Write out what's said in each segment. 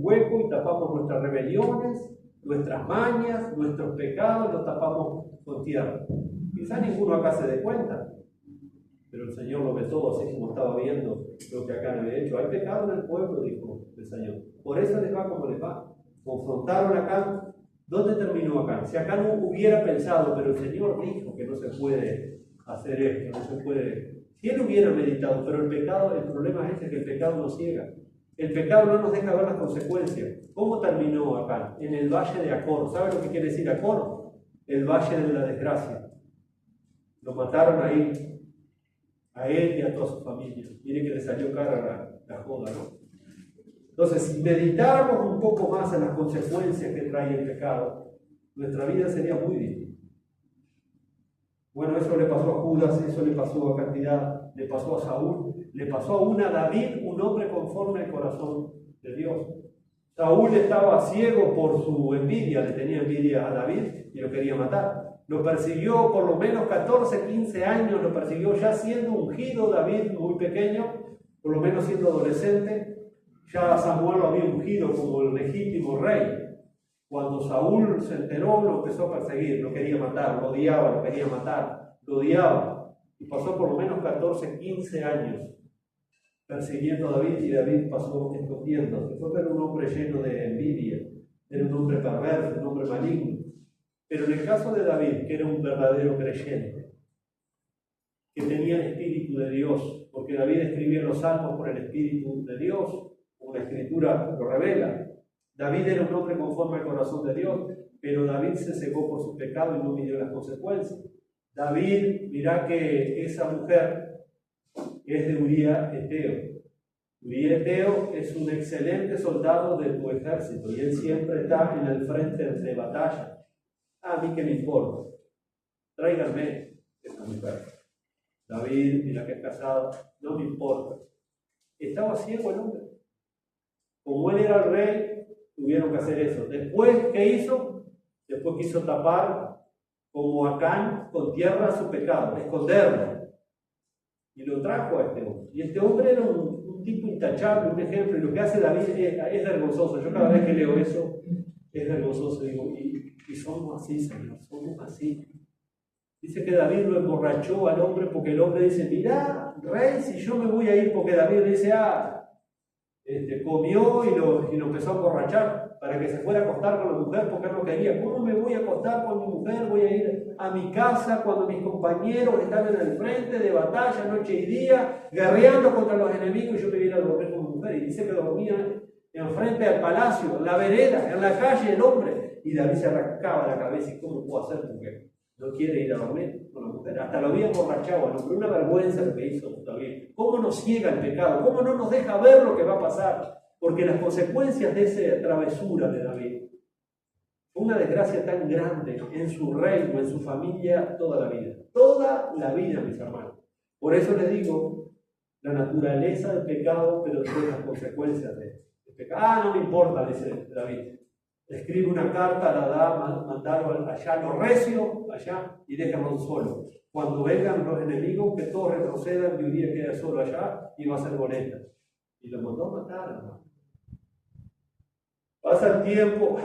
hueco y tapamos nuestras rebeliones, nuestras mañas, nuestros pecados, los tapamos con tierra. Quizá ninguno acá se dé cuenta, pero el Señor lo ve todo, así como estaba viendo lo que Acán había hecho. Hay pecado en el pueblo, dijo el Señor. Por eso les va como les va. Confrontaron a Acán. ¿Dónde terminó Acán? Si Acán no hubiera pensado, pero el Señor dijo que no se puede hacer esto, no se puede. Si él hubiera meditado, pero el pecado, el problema es que el pecado nos ciega. El pecado no nos deja ver las consecuencias. ¿Cómo terminó Acán? En el valle de Acor. ¿Sabe lo que quiere decir Acor? El valle de la desgracia. Lo mataron ahí, a él y a toda su familia. Mire que le salió cara la joda, ¿no? Entonces, si meditáramos un poco más en las consecuencias que trae el pecado, nuestra vida sería muy distinta. Bueno, eso le pasó a Judas, eso le pasó a cantidad, le pasó a Saúl, le pasó aún a David, un hombre conforme al corazón de Dios. Saúl estaba ciego por su envidia, le tenía envidia a David y lo quería matar. Lo persiguió por lo menos 14, 15 años, lo persiguió ya siendo ungido David, muy pequeño, por lo menos siendo adolescente. Ya Samuel lo había ungido como el legítimo rey. Cuando Saúl se enteró, lo empezó a perseguir, lo quería matar, lo odiaba, lo quería matar, lo odiaba. Y pasó por lo menos 14, 15 años persiguiendo a David, y David pasó escondiéndose. Era un hombre lleno de envidia, era un hombre perverso, un hombre maligno. Pero en el caso de David, que era un verdadero creyente, que tenía el Espíritu de Dios, porque David escribía los salmos por el Espíritu de Dios, como la Escritura lo revela. David era un hombre conforme al corazón de Dios, pero David se cegó por su pecado y no midió las consecuencias. David, mirá que esa mujer es de Uría Eteo. Uría Eteo es un excelente soldado de tu ejército y él siempre está en el frente de batalla. A mí que me importa, tráiganme esa mujer. David, mira que es casado, no me importa. Estaba ciego el hombre. Como él era el rey, tuvieron que hacer eso. Después, ¿qué hizo? Después quiso tapar, como Acán, con tierra su pecado, esconderlo. Y lo trajo a este hombre. Y este hombre era un tipo intachable, un ejemplo. Y lo que hace David es vergonzoso. Yo cada vez que leo eso, es vergonzoso. Digo, y somos así, Señor, somos así. Dice que David lo emborrachó al hombre porque el hombre dice, mirá, rey, si yo me voy a ir, porque David le dice, comió y lo empezó a emborrachar para que se fuera a acostar con la mujer porque él no quería. ¿Cómo me voy a acostar con mi mujer? Voy a ir a mi casa cuando mis compañeros están en el frente de batalla noche y día, guerreando contra los enemigos, y yo me voy a ir a dormir con mi mujer. Y dice que dormía enfrente al palacio, en la vereda, en la calle el hombre. Y David se arrancaba la cabeza, ¿y cómo puedo hacer? Porque no quiere ir a dormir con la mujer. Hasta lo había emborrachado al hombre. Una vergüenza lo que hizo David. ¿Cómo nos ciega el pecado? ¿Cómo no nos deja ver lo que va a pasar? Porque las consecuencias de esa travesura de David fue una desgracia tan grande en su reino, en su familia, toda la vida. Toda la vida, mis hermanos. Por eso les digo, la naturaleza del pecado, pero después las consecuencias del pecado. No me importa, dice David. Escribe una carta, la da, mandarlo allá, lo recio, allá, y déjalo solo. Cuando vengan los enemigos, que todos retrocedan, y Uría queda solo allá y va a ser boneta. Y lo mandó a matar, hermano. Pasa el tiempo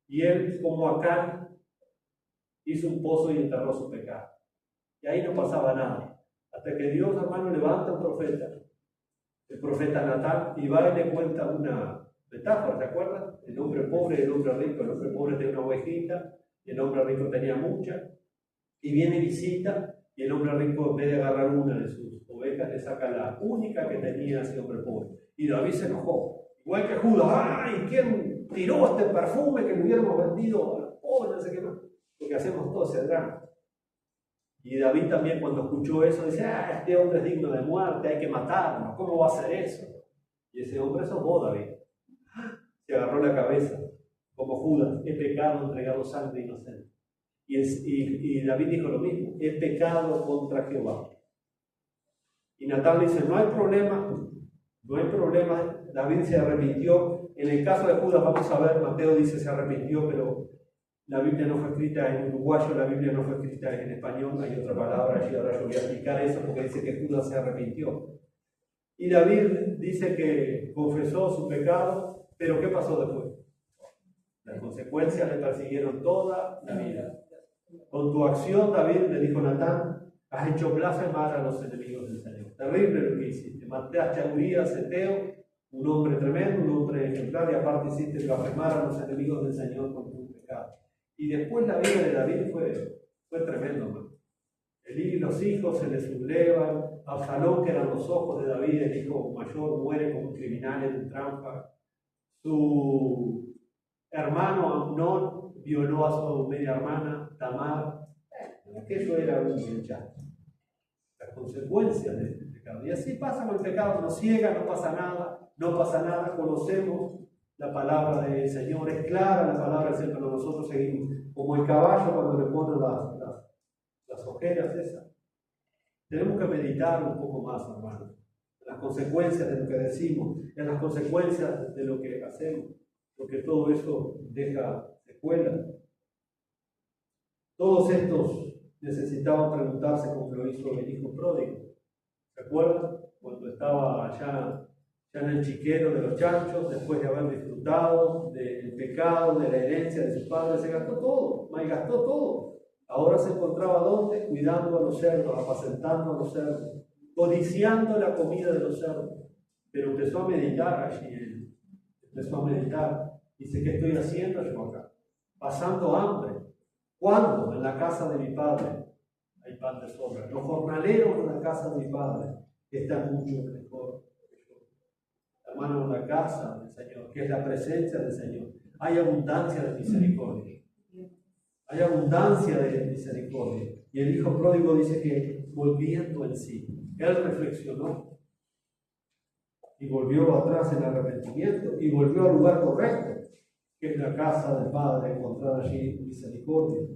y él, como Acán, hizo un pozo y enterró su pecado. Y ahí no pasaba nada. Hasta que Dios, hermano, levanta un profeta, el profeta Natán, y va y le cuenta una metáfora, ¿te acuerdas? El hombre pobre y el hombre rico. El hombre pobre tenía una ovejita, y el hombre rico tenía mucha. Y viene y visita, y el hombre rico, en vez de agarrar una de sus ovejas, le saca la única que tenía ese hombre pobre. Y David se enojó. Igual que Judas, ¡ay! ¿Quién tiró este perfume que le hubiéramos vendido a los pobres? No sé qué más. Porque hacemos todo ese drama. Y David también, cuando escuchó eso, dice, este hombre es digno de muerte, hay que matarlo. ¿Cómo va a hacer eso? Y ese hombre sos vos, David. Se agarró la cabeza, como Judas, he pecado, entregado sangre inocente. Y David dijo lo mismo, he pecado contra Jehová. Y Natán dice, no hay problema, David se arrepintió. En el caso de Judas, vamos a ver, Mateo dice se arrepintió, pero la Biblia no fue escrita en uruguayo, la Biblia no fue escrita en español, hay otra palabra allí, ahora yo voy a explicar eso porque dice que Judas se arrepintió. Y David dice que confesó su pecado Pero ¿qué pasó después? Las consecuencias le persiguieron toda la vida. Con tu acción, David le dijo a Natán, has hecho blasfemar a los enemigos del Señor. Terrible lo que hiciste. Mataste a Urías, Eteo, un hombre tremendo, un hombre ejemplar, y aparte hiciste blasfemar a los enemigos del Señor con tu pecado. Y después la vida de David fue tremendo, hermano. Elí y los hijos se le sublevan. Absalón, que eran los ojos de David, el hijo mayor, muere como criminal en trampa. Su hermano Amnón violó a su media hermana Tamar. Aquello era un hinchazo. Las consecuencias de este pecado. Y así pasa con el pecado, nos ciega, no pasa nada, conocemos la palabra del Señor, es clara la palabra del Señor, pero nosotros seguimos como el caballo cuando le ponen las ojeras esas. Tenemos que meditar un poco más, hermano, en las consecuencias de lo que decimos, en las consecuencias de lo que hacemos, porque todo eso deja secuelas. Todos estos necesitaban preguntarse como lo hizo el hijo pródigo. ¿Se acuerdan? Cuando estaba allá en el chiquero de los chanchos, después de haber disfrutado del pecado, de la herencia de sus padres, se gastó todo, malgastó todo. Ahora se encontraba ¿dónde? Cuidando a los cerdos, apacentando a los cerdos, codiciando la comida de los cerdos. Pero empezó a meditar allí él. Empezó a meditar. Dice, ¿qué estoy haciendo yo acá? Pasando hambre. ¿Cuándo? En la casa de mi padre hay pan de sobra. Los jornaleros en la casa de mi padre están mucho mejor que yo. Hermano, en la casa del Señor, que es la presencia del Señor, hay abundancia de misericordia. Hay abundancia de misericordia. Y el hijo pródigo dice que volviendo en sí, él reflexionó y volvió atrás en arrepentimiento y volvió al lugar correcto, que es la casa del Padre, encontrar allí misericordia.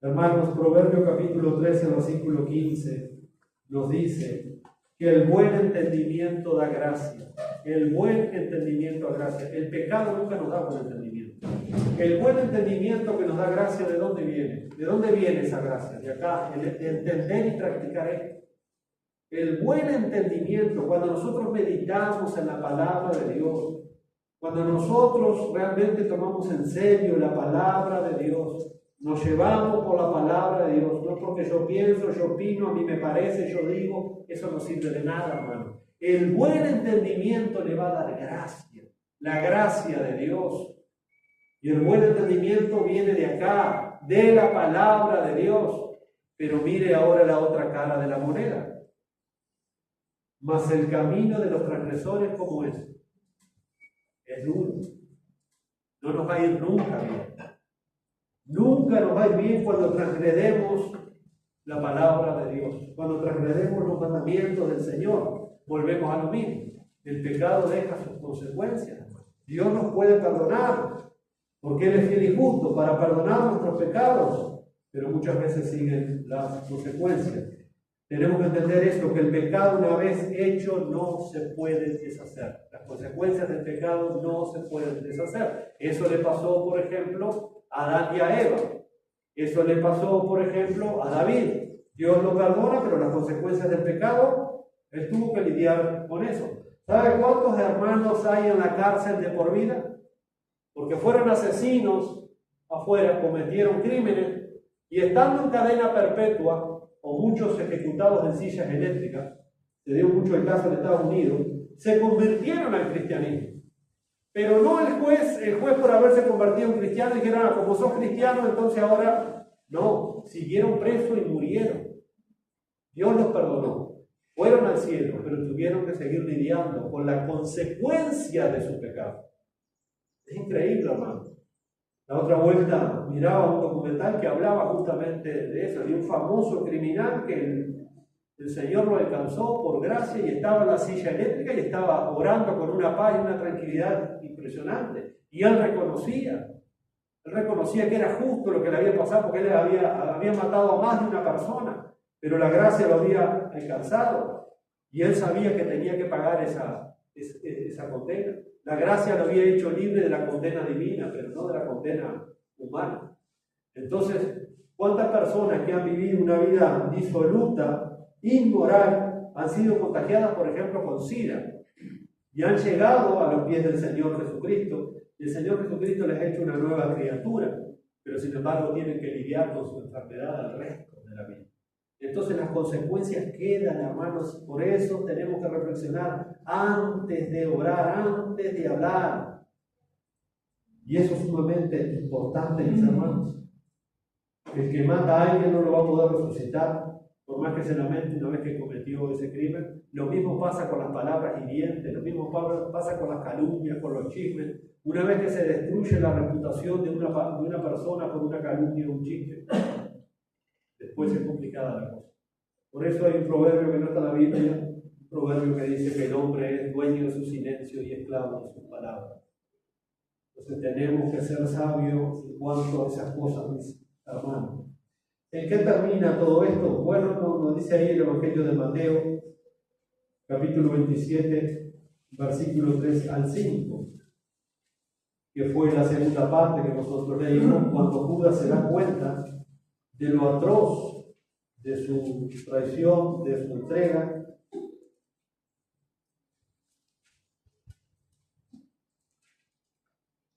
Hermanos, Proverbio capítulo 13, versículo 15 nos dice que el buen entendimiento da gracia. El buen entendimiento da gracia. El pecado nunca nos da buen entendimiento. El buen entendimiento que nos da gracia, ¿de dónde viene? ¿De dónde viene esa gracia? De acá, el entender y practicar esto. El buen entendimiento, cuando nosotros meditamos en la palabra de Dios, cuando nosotros realmente tomamos en serio la palabra de Dios, nos llevamos por la palabra de Dios, no porque yo pienso, yo opino, a mí me parece, yo digo, eso no sirve de nada, hermano. El buen entendimiento le va a dar gracia, la gracia de Dios. Y el buen entendimiento viene de acá, de la palabra de Dios. Pero mire ahora la otra cara de la moneda. Mas el camino de los transgresores, ¿cómo es? Es duro. No nos va a ir nunca bien. Nunca nos va a ir bien cuando transgredemos la palabra de Dios. Cuando transgredemos los mandamientos del Señor, volvemos a lo mismo. El pecado deja sus consecuencias. Dios nos puede perdonar, porque Él es fiel y justo para perdonar nuestros pecados, pero muchas veces siguen las consecuencias. Tenemos que entender esto, que el pecado una vez hecho no se puede deshacer. Las consecuencias del pecado no se pueden deshacer. Eso le pasó, por ejemplo, a Adán y a Eva. Eso le pasó, por ejemplo, a David. Dios lo perdona, pero las consecuencias del pecado, él tuvo que lidiar con eso. ¿Sabe cuántos hermanos hay en la cárcel de por vida? Porque fueron asesinos afuera, cometieron crímenes, y estando en cadena perpetua, o muchos ejecutados en sillas eléctricas, se dio mucho el caso en Estados Unidos, se convirtieron al cristianismo. Pero no el juez por haberse convertido en cristiano, dijeron, como sos cristiano, entonces ahora, no, siguieron presos y murieron. Dios los perdonó, fueron al cielo, pero tuvieron que seguir lidiando con la consecuencia de su pecado. Es increíble, hermano. La otra vuelta miraba un documental que hablaba justamente de eso, de un famoso criminal que el Señor lo alcanzó por gracia y estaba en la silla eléctrica y estaba orando con una paz y una tranquilidad impresionante. Y él reconocía que era justo lo que le había pasado, porque él había matado a más de una persona, pero la gracia lo había alcanzado y él sabía que tenía que pagar esa condena. La gracia lo había hecho libre de la condena divina, pero no de la condena humana. Entonces, ¿cuántas personas que han vivido una vida disoluta, inmoral, han sido contagiadas, por ejemplo, con SIDA? y han llegado a los pies del Señor Jesucristo, y el Señor Jesucristo les ha hecho una nueva criatura, pero sin embargo tienen que lidiar con su enfermedad el resto de la vida. Entonces las consecuencias quedan, hermanos. Por eso tenemos que reflexionar antes de orar, antes de hablar. Y eso es sumamente importante, mis hermanos. El que mata a alguien no lo va a poder resucitar, por más que se lamente una vez que cometió ese crimen. Lo mismo pasa con las palabras hirientes, lo mismo pasa con las calumnias, con los chismes. Una vez que se destruye la reputación de una persona por una calumnia o un chisme, después es complicada la cosa. Por eso hay un proverbio que no está en la Biblia, un proverbio que dice que el hombre es dueño de su silencio y esclavo de sus palabras. Entonces tenemos que ser sabios en cuanto a esas cosas, mis hermanos. ¿En qué termina todo esto? Bueno, nos dice ahí el Evangelio de Mateo, capítulo 27, versículo 3 al 5, que fue la segunda parte que nosotros leímos, cuando Judas se da cuenta de lo atroz de su traición, de su entrega.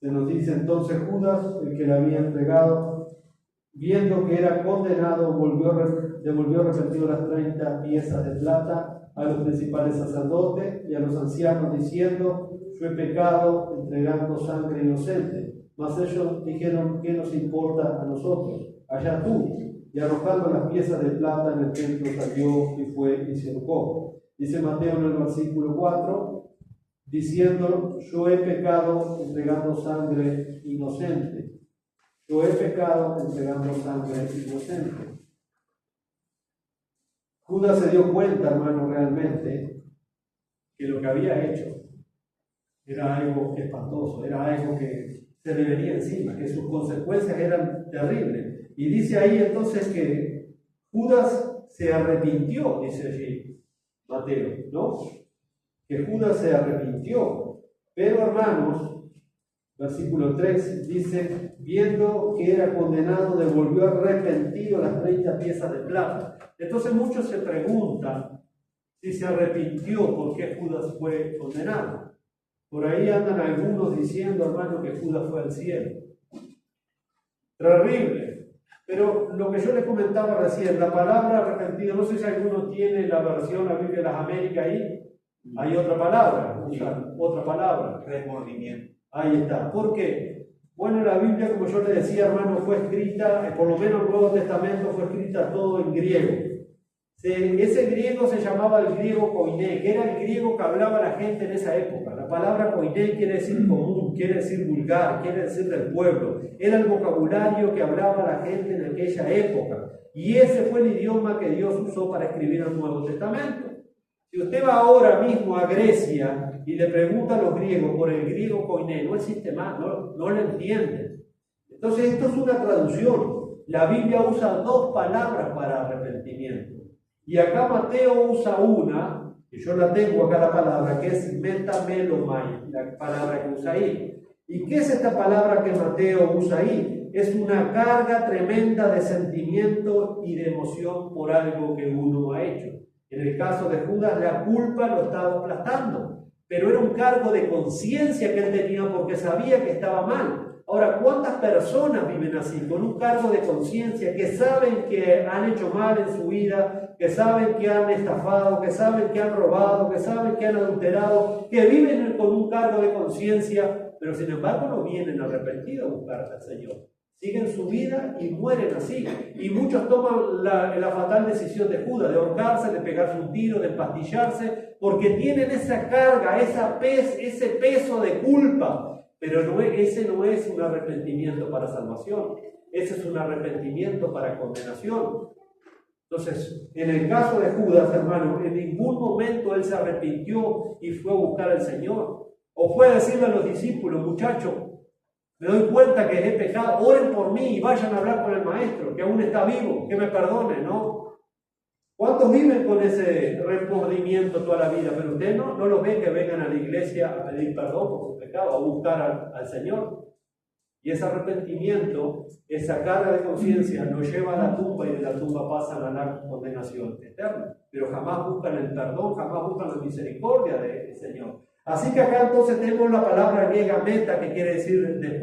Se nos dice entonces Judas, el que le había entregado, viendo que era condenado, devolvió arrepentido las 30 piezas de plata a los principales sacerdotes y a los ancianos, diciendo: yo he pecado entregando sangre inocente. Mas ellos dijeron: ¿qué nos importa a nosotros? Allá tú. Y arrojando las piezas de plata en el templo salió y fue y se enojó. Dice Mateo en el versículo 4, diciendo: yo he pecado entregando sangre inocente. Yo he pecado entregando sangre inocente. Judas se dio cuenta, hermano, realmente que lo que había hecho era algo espantoso, era algo que se le venía encima, que sus consecuencias eran terribles. Y dice ahí entonces que Judas se arrepintió, dice allí Mateo, ¿no? Que Judas se arrepintió. Pero, hermanos, versículo 3 dice: viendo que era condenado, devolvió arrepentido las 30 piezas de plata. Entonces muchos se preguntan si se arrepintió, ¿por qué Judas fue condenado? Por ahí andan algunos diciendo, hermano, que Judas fue al cielo. Terrible. Pero lo que yo les comentaba recién, la palabra arrepentido, no sé si alguno tiene la versión, la Biblia de las Américas ahí, hay otra palabra, otra palabra. Remordimiento. Ahí está. ¿Por qué? Bueno, la Biblia, como yo le decía, hermano, fue escrita, por lo menos el Nuevo Testamento fue escrita todo en griego. Ese griego se llamaba el griego koiné, que era el griego que hablaba la gente en esa época. La palabra koiné quiere decir común, quiere decir vulgar, quiere decir del pueblo. Era el vocabulario que hablaba la gente en aquella época. Y ese fue el idioma que Dios usó para escribir el Nuevo Testamento. Si usted va ahora mismo a Grecia y le pregunta a los griegos por el griego koiné, no existe más, no lo entienden. Entonces esto es una traducción. La Biblia usa dos palabras para arrepentimiento. Y acá Mateo usa una, que yo la tengo acá la palabra, que es metamelomai, la palabra que usa ahí. ¿Y qué es esta palabra que Mateo usa ahí? Es una carga tremenda de sentimiento y de emoción por algo que uno ha hecho. En el caso de Judas, la culpa lo estaba aplastando, pero era un cargo de conciencia que él tenía porque sabía que estaba mal. Ahora, ¿cuántas personas viven así, con un cargo de conciencia, que saben que han hecho mal en su vida, que saben que han estafado, que saben que han robado, que saben que han adulterado, que viven con un cargo de conciencia, pero sin embargo no vienen arrepentidos a buscar al Señor? Siguen su vida y mueren así. Y muchos toman la fatal decisión de Judas, de ahorcarse, de pegarse un tiro, de empastillarse, porque tienen esa carga, ese peso de culpa. Pero ese no es un arrepentimiento para salvación, ese es un arrepentimiento para condenación. Entonces, en el caso de Judas, hermano, en ningún momento él se arrepintió y fue a buscar al Señor. O fue a decirle a los discípulos: muchachos, me doy cuenta que he pecado, oren por mí y vayan a hablar con el Maestro, que aún está vivo, que me perdone, ¿no? ¿Cuántos viven con ese remordimiento toda la vida? Pero usted no los ve que vengan a la iglesia a pedir perdón por su pecado, a buscar al Señor. Y ese arrepentimiento, esa carga de conciencia, nos lleva a la tumba y de la tumba pasan a la condenación eterna. Pero jamás buscan el perdón, jamás buscan la misericordia del Señor. Así que acá entonces tenemos la palabra griega meta, que quiere decir después.